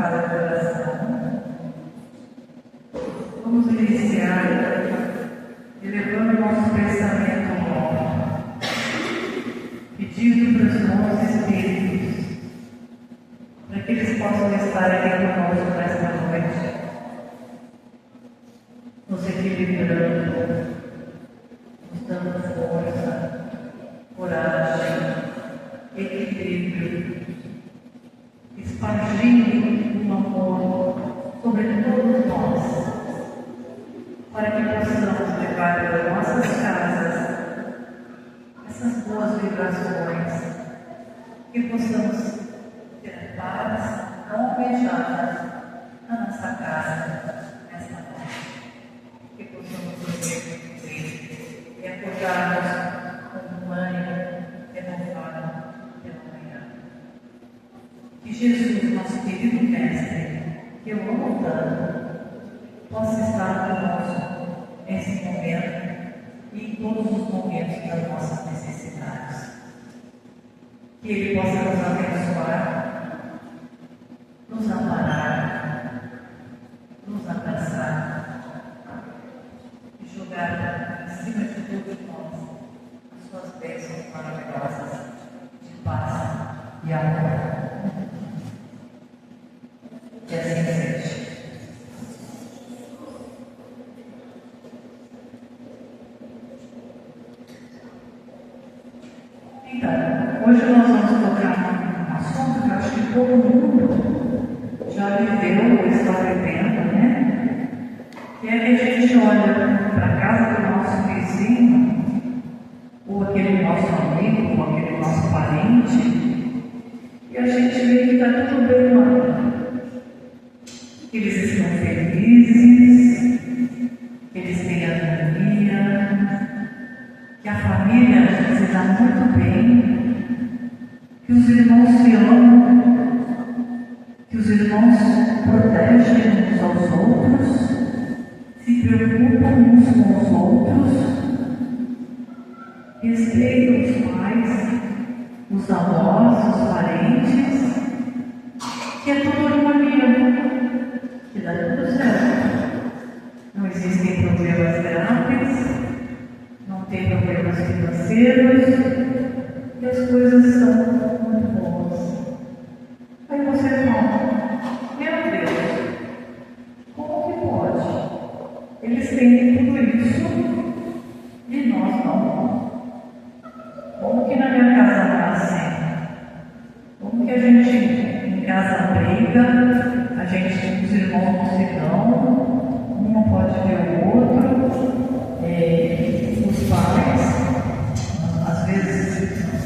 cada coração. Vamos iniciar elevando o nosso pensamento ao alto, pedindo para os nossos espíritos, para que eles possam estar aqui conosco nesta noite, nos equilibrando, nos dando força, coragem, equilíbrio, expandindo um amor sobre todos nós, para que possamos levar para nossas casas essas boas vibrações, que possamos ter paz não almejada na nossa casa nesta noite, que possamos dormir bem e acordarmos com um ânimo renovado pela manhã. Que Jesus, nosso querido Mestre, que eu amo tanto, possa estar conosco nesse momento e em todos os momentos das nossas necessidades. Que Ele possa nos abençoar, nos amparar, nos abraçar e jogar em cima de todos nós as suas bênçãos maravilhosas de paz e amor. Que assim seja. Então, hoje nós vamos tocar um assunto que eu acho que todo mundo já viveu ou está vivendo, né? Que é que a gente olha para a casa do nosso vizinho, ou aquele nosso amigo, ou aquele nosso parente, e a gente vê que está tudo bem lá. Eles estão felizes, eles têm harmonia, que a família se dá muito bem, que os irmãos se amam, que os irmãos protegem uns aos outros, se preocupam uns com os outros, respeitam os pais, os avós, os parentes, que é tudo harmonia, que dá tudo certo. Não existem problemas graves, não tem problemas financeiros, e as coisas são muito boas. Aí você fala, meu Deus, como que pode? Eles têm tudo isso e nós não. Como que na minha casa não é assim? Como que a gente em casa briga, a gente, os irmãos não se dão, um não pode ver o outro, os pais, às vezes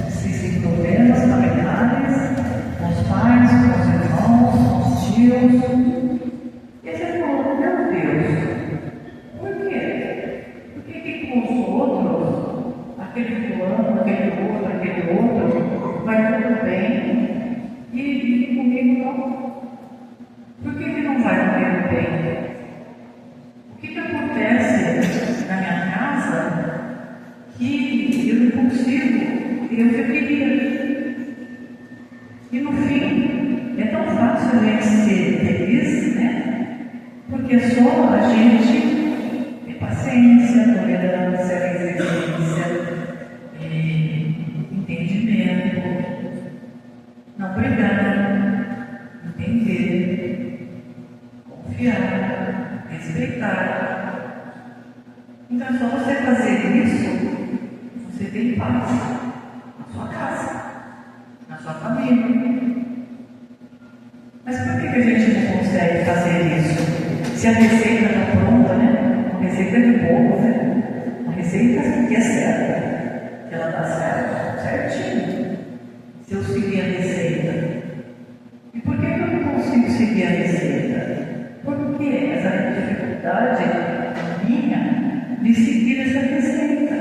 existem problemas familiares, com os pais, com os irmãos, com os tios. E aí você fala, meu Deus, por quê? Por que com os outros, aquele fulano, aquele outro, vai tudo bem e comigo não? Por que não vai comigo bem? O que acontece na minha casa que eu não consigo ter o que eu queria? E no fim, é tão fácil a gente ser feliz, né? Porque só a gente tem paciência, tolerância, resiliência, entendimento, não brigar, entender, confiar, respeitar. Então é só você fazer isso, você tem paz na sua casa, na sua família. Mas por que a gente não consegue fazer isso? Se a receita está pronta, né? Uma receita de bolo, né? Uma receita que é certa, que ela está certa, certinho. Se eu seguir a receita. E por que eu não consigo seguir a receita? Porque essa dificuldade minha de seguir essa receita.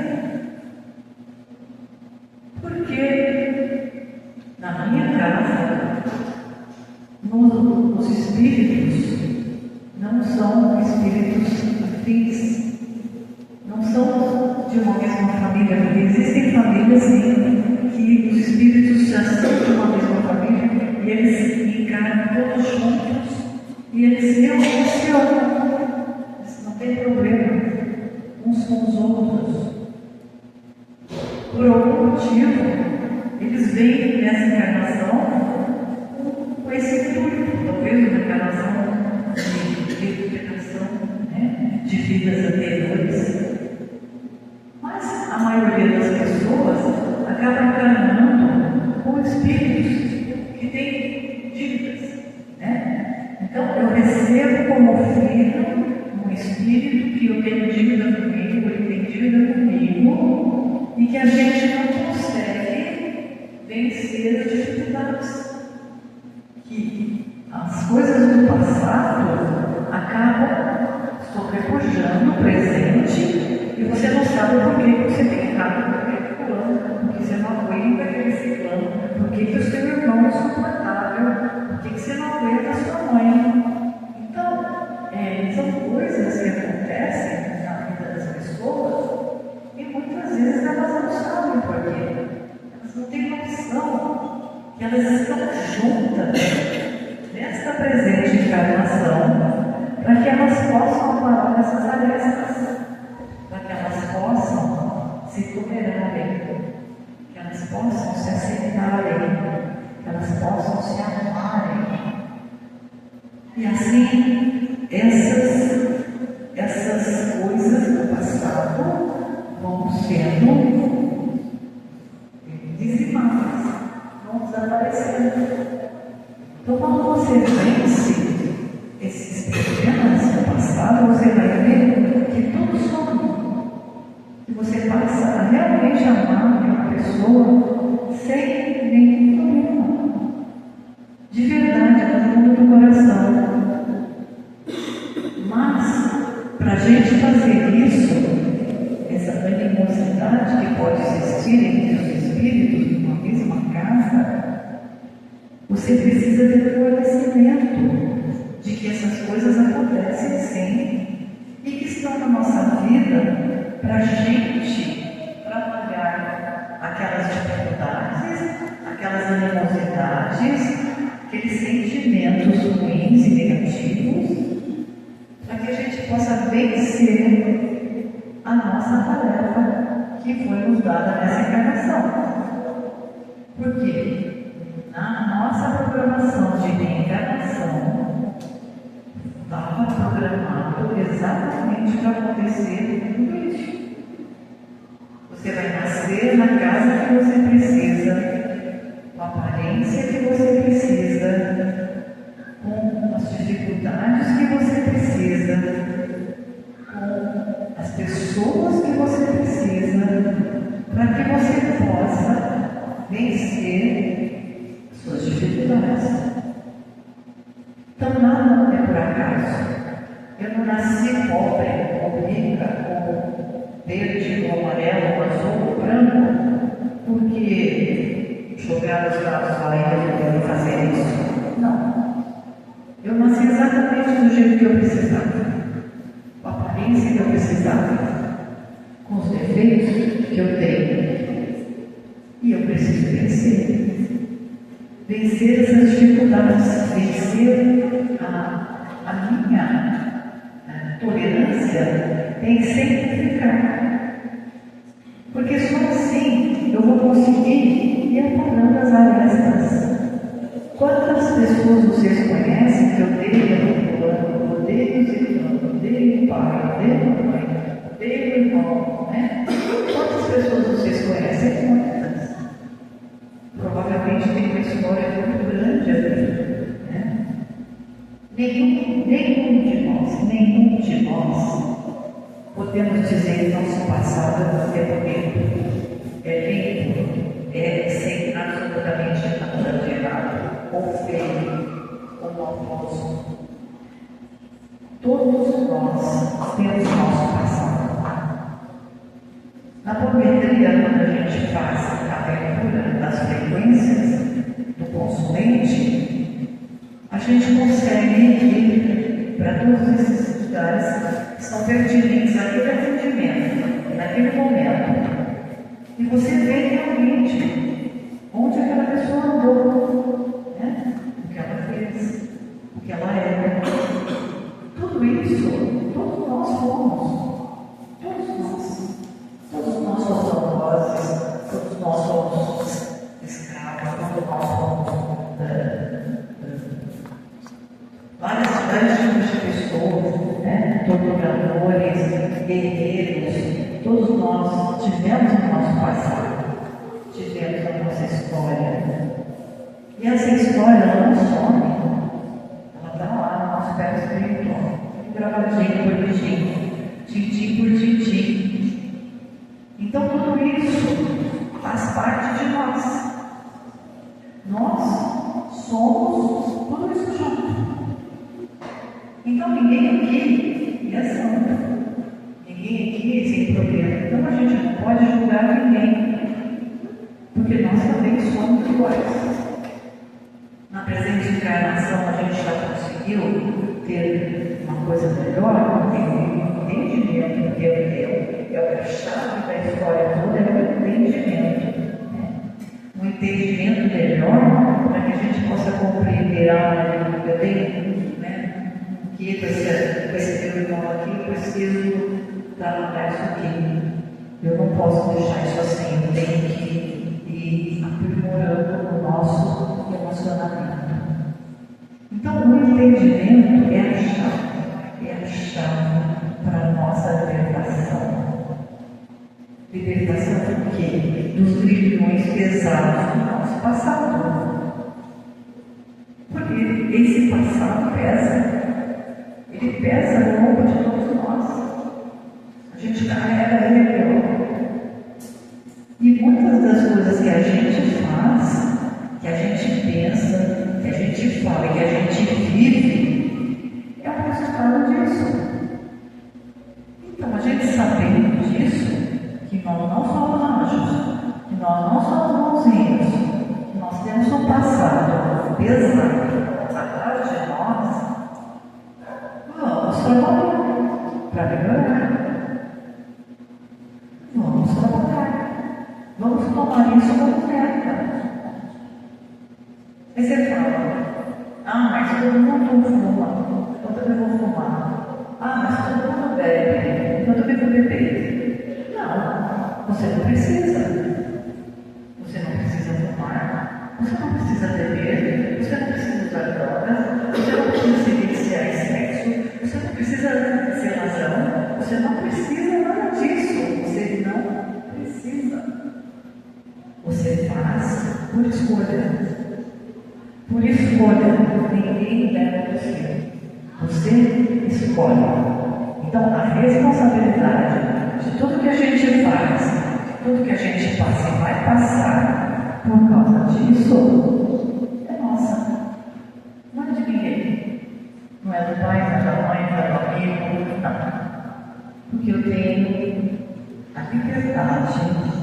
Porque na minha casa, os espíritos não são espíritos afins, não são de uma mesma família, porque existem famílias sim, que os espíritos já são de uma mesma família e eles encarnam todos juntos E eles realmente se amam. Eles não tem problema uns com os outros. Por algum motivo, eles vêm nessa encarnação com esse intuito, talvez uma encarnação de recuperação, né, de vidas anteriores. Mas a maioria das pessoas acaba encarnando com espíritos que têm dívidas, né? Então eu recebo como filho um espírito que eu tenho dívida comigo, ele tem dívida comigo, e que a gente não consegue vencer as dificuldades. Que as coisas do passado acabam sobrepujando o presente e você não sabe por que você tem errado com aquele fulano, porque você não aguenta aquele ciclano, por que o seu irmão é insuportável, por que você não aguenta a sua mãe. Então, são coisas que acontecem na vida das pessoas e muitas vezes elas não sabem por quê. Elas não têm noção que elas estão juntas nesta presente encarnação para que elas possam aparar essas arestas, para que elas possam se tolerarem, que elas possam se aceitarem, que elas possam se amarem. E assim, essas coisas do passado vão sendo dizimadas, vão desaparecendo. Então, quando você vence esses problemas do passado, você vai ver que tudo some. E você passa a realmente amar uma pessoa sem nenhum problema. De verdade, no fundo do coração. Mas, para a gente fazer isso, essa animosidade que pode existir entre os espíritos numa mesma casa, você precisa ter conhecimento de que essas coisas acontecem sim e que estão na nossa vida para a gente trabalhar aquelas dificuldades, aquelas animosidades, aqueles sentimentos ruins e negativos, para que a gente possa vencer a nossa tarefa que foi nos dada nessa encarnação. Por quê? Na nossa programação de reencarnação, estava programado exatamente para acontecer tudo isso. Você vai nascer na casa que você precisa, com a aparência que você precisa, com as dificuldades que você precisa, com as pessoas que você precisa, para que você possa vencer suas dificuldades. Então nada é por acaso. Eu não nasci pobre, ou rica, ou verde, ou amarelo, ou azul, ou branco, porque jogar os braços lá e resolveram fazer isso. Não. Eu nasci exatamente do jeito que eu precisava, com a aparência que eu precisava, com os defeitos que eu tenho. E eu preciso vencer. Vencer essas dificuldades, vencer a minha tolerância tem que simplificar. Porque só assim eu vou conseguir ir aparando as arestas. Quantas pessoas vocês conhecem que odeiam fulano, odeiam os irmãos, odeiam o pai, odeiam a mãe, odeiam o irmão, né? Quantas pessoas vocês conhecem? Muitas. Provavelmente tem uma história muito grande ali, né? Nenhum de nós podemos dizer que nosso passado é bonito, é limpo, é sem absolutamente nada de errado, ou feio, ou maldoso. Todos nós temos nosso passado. Na poetria, quando a gente faz a leitura das frequências do consulente, a gente consegue ir para todos esses lugares que são pertinentes naquele atendimento, naquele momento. E você vê realmente onde aquela pessoa andou, né? O que ela fez, o que ela é. vários tipos de pessoas, né? Torturadores, guerreiros, todos nós tivemos o nosso passado, tivemos a nossa história. E essa história não some, ela está lá no nosso pé espiritual, gravadinho por bichinho, tintim por tintim. Então tudo isso faz parte de nós. Nós somos tudo isso junto. Então ninguém aqui é santo. Ninguém aqui é sem problema. Então a gente não pode julgar ninguém. Porque nós também somos iguais. Na presente encarnação a gente já conseguiu ter uma coisa melhor, tem um entendimento, é a chave da história toda, é o entendimento. Um entendimento melhor para que a gente possa compreender eu tenho, que com esse meu irmão aqui eu preciso trabalhar isso aqui. Eu não posso deixar isso assim, eu tenho que ir aprimorando o nosso relacionamento. Então o entendimento é a chave para a nossa libertação. Libertação do quê? Dos grilhões pesados do nosso passado. Porque esse passado pesa. Ele pesa no ombro de todos nós. A gente carrega ele. E muitas das coisas que a gente faz, que a gente pensa, que a gente fala, que a gente vive, é um resultado disso. Então, a gente sabendo disso, que nós não somos anjos, que nós não somos bonzinhos, que nós temos um passado pesado atrás de nós, vamos trabalhar para melhorar. Vamos trabalhar. Vamos tomar isso como meta. Aí você fala, mas todo mundo fuma, então também vou fumar. Mas todo mundo bebe, então também vou beber. Não, você não precisa. Você não precisa fumar, você não precisa beber, você não precisa usar drogas, você não precisa se iniciar em sexo, você não precisa ser razão, você não precisa nada disso. Você não precisa. Você faz por escolha. Por escolha, ninguém leva você. Você escolhe. Então, a responsabilidade de tudo que a gente faz, tudo que a gente passa e vai passar por causa disso, é nossa. Não é de ninguém. Não é do pai, não é da mãe, não é do amigo, não. Porque eu tenho a liberdade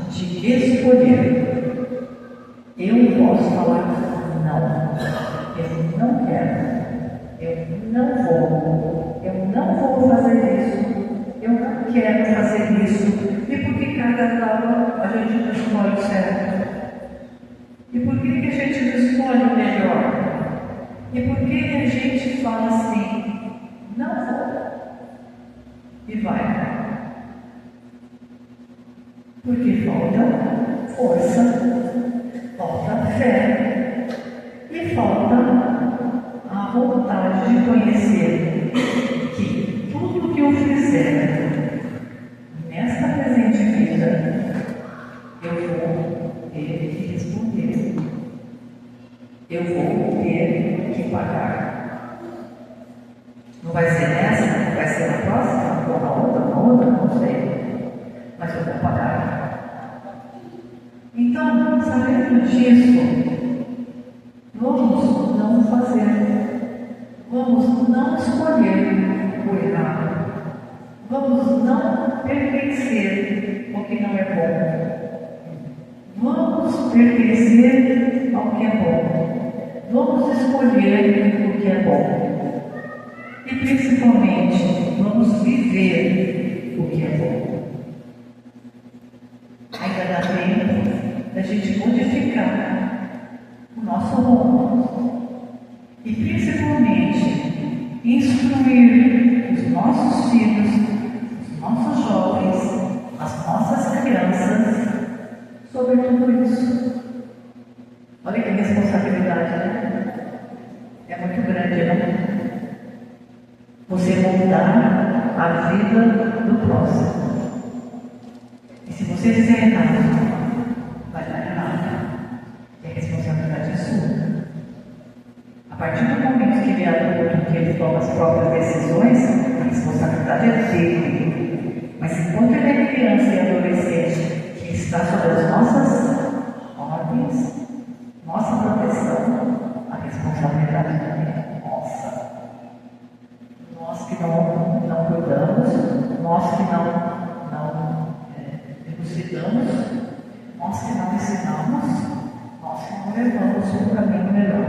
de escolher. Eu posso falar não. Eu não quero. Eu não vou fazer isso. Eu não quero fazer isso. E por que cada hora a gente não escolhe o certo? E por que a gente não escolhe o melhor? E por que a gente fala assim, não vou? E vai. Porque falta força, falta fé e falta a vontade de conhecer que tudo que eu fizer nesta presente vida, eu vou ter que responder. Eu vou ter que pagar. Não vai ser nessa? Vai ser na próxima? Ou na outra? Não sei. Mas eu vou pagar. Então, sabendo disso, vamos não fazer. Vamos não escolher o errado. Vamos não pertencer ao que não é bom. Vamos pertencer ao que é bom. Vamos escolher o que é bom. E principalmente, vamos viver o que é bom. Ainda dá tempo da gente modificar o nosso rumo. E principalmente, instruir os nossos filhos, os nossos jovens, as nossas crianças sobre tudo isso. Olha que responsabilidade, né? É muito grande, né? você moldar a vida do próximo. E se você fizer errado, vai dar errado. E a responsabilidade é sua. A partir do momento que ele é adulto, que ele toma as próprias decisões, a responsabilidade é dele. Mas enquanto ele é criança e adolescente, que está sob as nossas ordens, nossa proteção, a responsabilidade também é nossa. Nós que não cuidamos, nós que não elucidamos, nós que não ensinamos, nós que não levamos um caminho melhor.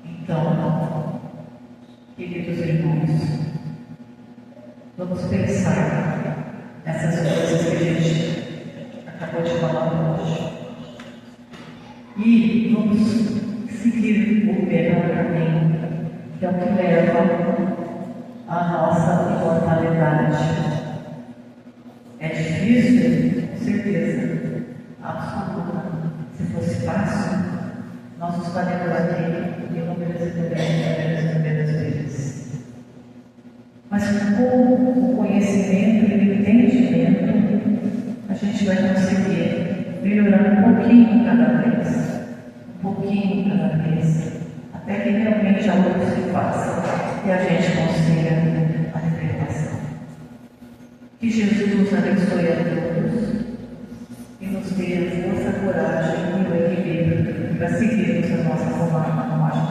Então, queridos irmãos, vamos pensar nessas coisas que a gente acabou de falar hoje. E vamos seguir o melhor caminho, que é o que leva à nossa imortalidade. É difícil? Com certeza. Absoluta. Se fosse fácil, nós estaremos aqui inúmeras vezes. Mas com o conhecimento e o entendimento, a gente vai conseguir melhorar um pouquinho cada vez. Um pouquinho cada vez. Até que realmente a luz se faça e a gente consiga a libertação. Que Jesus nos abençoe a todos e nos dê a força, a coragem e o equilíbrio para seguirmos a nossa formagem.